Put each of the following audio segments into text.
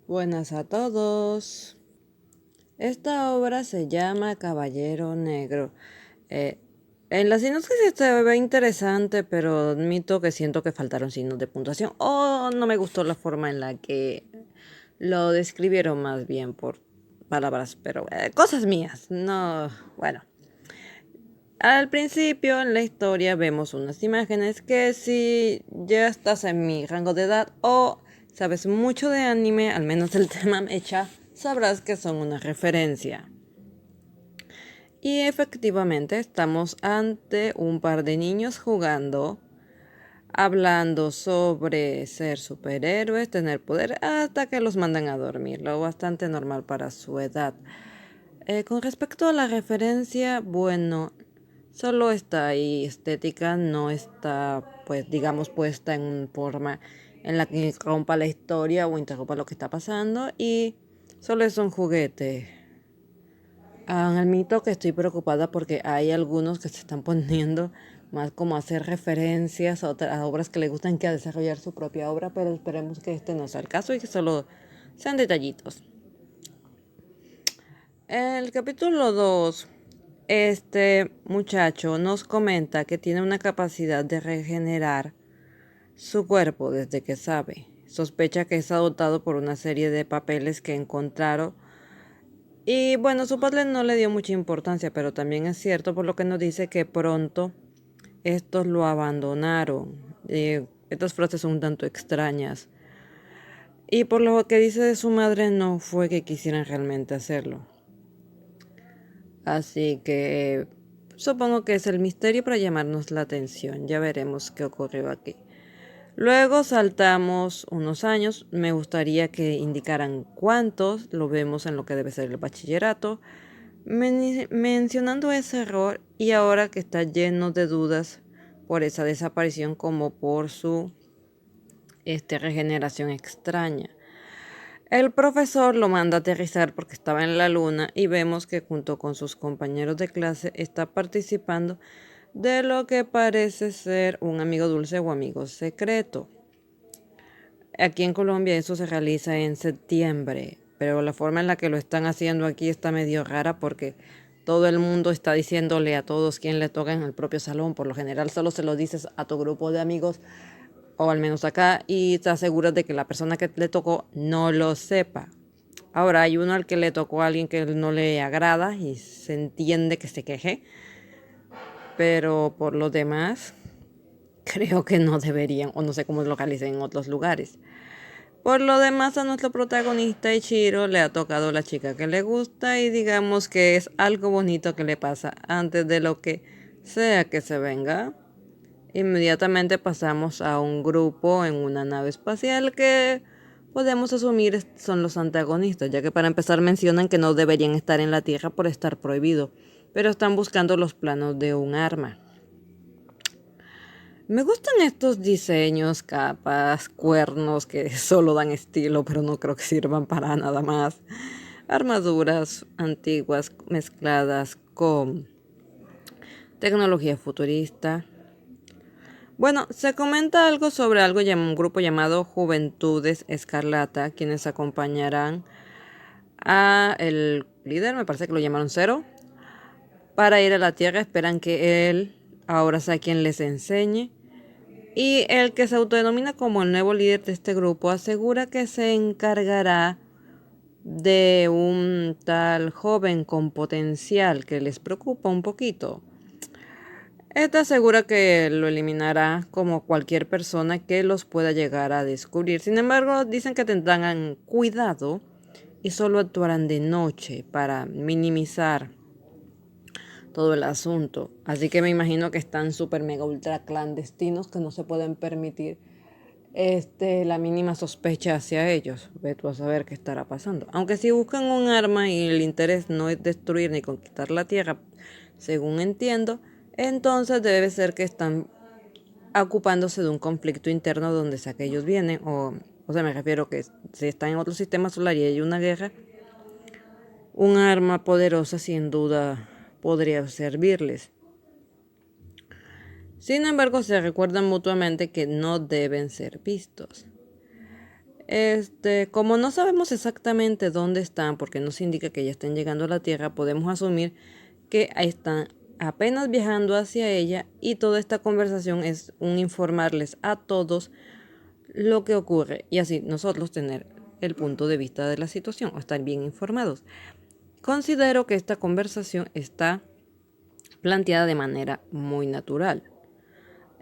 Buenas a todos. Esta obra se llama Caballero Negro. Eh, en la sinopsis se ve interesante, pero admito que siento que faltaron signos de puntuación o no me gustó la forma en la que lo describieron más bien por palabras, pero cosas mías. No, bueno. Al principio en la historia vemos unas imágenes que si ya estás en mi rango de edad o sabes mucho de anime, al menos el tema mecha, sabrás que son una referencia. Y efectivamente estamos ante un par de niños jugando, hablando sobre ser superhéroes, tener poder, hasta que los mandan a dormir, lo bastante normal para su edad. Con respecto a la referencia, bueno, solo está ahí estética, no está, pues, digamos, puesta en una forma en la que rompa la historia o interrumpa lo que está pasando y solo es un juguete. Admito que estoy preocupada porque hay algunos que se están poniendo más como a hacer referencias a obras que les gustan que a desarrollar su propia obra, pero esperemos que este no sea el caso y que solo sean detallitos. El capítulo 2, este muchacho nos comenta que tiene una capacidad de regenerar su cuerpo desde que sabe. Sospecha que es adoptado por una serie de papeles que encontraron. Y bueno, su padre no le dio mucha importancia, pero también es cierto por lo que nos dice que pronto estos lo abandonaron. Estas frases son un tanto extrañas. Y por lo que dice de su madre no fue que quisieran realmente hacerlo. Así que supongo que es el misterio para llamarnos la atención. Ya veremos qué ocurrió aquí. Luego saltamos unos años. Me gustaría que indicaran cuántos. Lo vemos en lo que debe ser el bachillerato. Mencionando ese error y ahora que está lleno de dudas por esa desaparición como por su regeneración extraña. El profesor lo manda a aterrizar porque estaba en la luna y vemos que junto con sus compañeros de clase está participando de lo que parece ser un amigo dulce o amigo secreto. Aquí en Colombia eso se realiza en septiembre, pero la forma en la que lo están haciendo aquí está medio rara porque todo el mundo está diciéndole a todos quién le toca en el propio salón. Por lo general solo se lo dices a tu grupo de amigos o al menos acá y te aseguras de que la persona que le tocó no lo sepa. Ahora hay uno al que le tocó a alguien que no le agrada y se entiende que se queje, pero por lo demás creo que no deberían o no sé cómo localicen en otros lugares. Por lo demás a nuestro protagonista Ichiro le ha tocado la chica que le gusta y digamos que es algo bonito que le pasa antes de lo que sea que se venga. Inmediatamente pasamos a un grupo en una nave espacial que podemos asumir son los antagonistas, ya que para empezar mencionan que no deberían estar en la Tierra por estar prohibido, pero están buscando los planos de un arma. Me gustan estos diseños, capas, cuernos que solo dan estilo, pero no creo que sirvan para nada más. Armaduras antiguas mezcladas con tecnología futurista. Bueno, se comenta algo sobre un grupo llamado Juventudes Escarlata, quienes acompañarán a el líder, me parece que lo llamaron Cero, para ir a la Tierra. Esperan que él ahora sea quien les enseñe. Y el que se autodenomina como el nuevo líder de este grupo asegura que se encargará de un tal joven con potencial que les preocupa un poquito. Esta asegura que lo eliminará como cualquier persona que los pueda llegar a descubrir. Sin embargo, dicen que tendrán cuidado y solo actuarán de noche para minimizar todo el asunto. Así que me imagino que están súper mega ultra clandestinos que no se pueden permitir la mínima sospecha hacia ellos. Ve tú a saber qué estará pasando. Aunque si buscan un arma y el interés no es destruir ni conquistar la tierra, según entiendo, entonces debe ser que están ocupándose de un conflicto interno donde sea que ellos vienen. O sea, me refiero que si están en otro sistema solar y hay una guerra, un arma poderosa sin duda podría servirles. Sin embargo, se recuerdan mutuamente que no deben ser vistos. Como no sabemos exactamente dónde están, porque no se indica que ya estén llegando a la Tierra, podemos asumir que ahí están apenas viajando hacia ella y toda esta conversación es un informarles a todos lo que ocurre y así nosotros tener el punto de vista de la situación o estar bien informados. Considero que esta conversación está planteada de manera muy natural.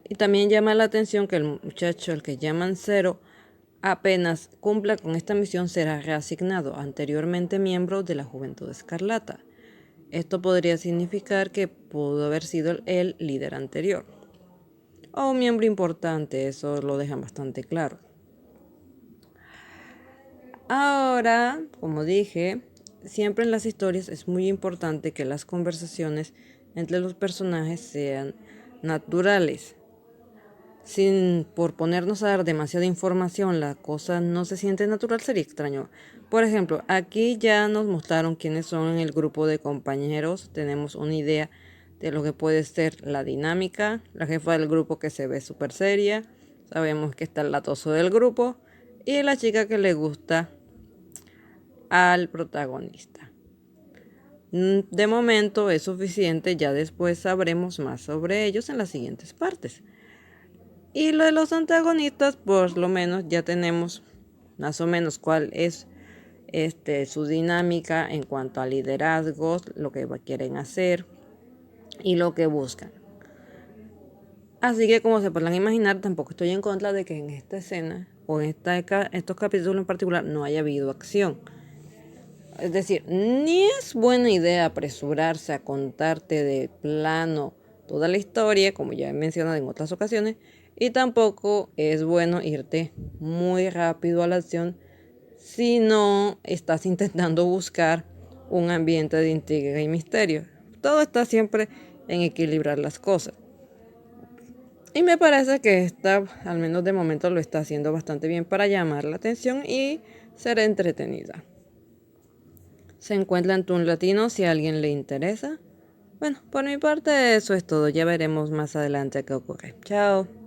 Y también llama la atención que el muchacho, el que llaman Cero, apenas cumpla con esta misión será reasignado, anteriormente miembro de la Juventud Escarlata. Esto podría significar que pudo haber sido el líder anterior o un miembro importante, eso lo dejan bastante claro. Ahora, como dije, siempre en las historias es muy importante que las conversaciones entre los personajes sean naturales. Sin por ponernos a dar demasiada información, la cosa no se siente natural, sería extraño. Por ejemplo, aquí ya nos mostraron quiénes son el grupo de compañeros, tenemos una idea de lo que puede ser la dinámica, la jefa del grupo que se ve súper seria, sabemos que está el latoso del grupo y la chica que le gusta al protagonista. De momento es suficiente, ya después sabremos más sobre ellos en las siguientes partes. Y lo de los antagonistas, por lo menos ya tenemos más o menos cuál es su dinámica en cuanto a liderazgos, lo que quieren hacer y lo que buscan. Así que como se podrán imaginar, tampoco estoy en contra de que en esta escena o en estos capítulos en particular no haya habido acción. Es decir, ni es buena idea apresurarse a contarte de plano toda la historia, como ya he mencionado en otras ocasiones, y tampoco es bueno irte muy rápido a la acción si no estás intentando buscar un ambiente de intriga y misterio. Todo está siempre en equilibrar las cosas. Y me parece que esta, al menos de momento, lo está haciendo bastante bien para llamar la atención y ser entretenida. Se encuentra en Toon Latino si a alguien le interesa. Bueno, por mi parte eso es todo. Ya veremos más adelante qué ocurre. Chao.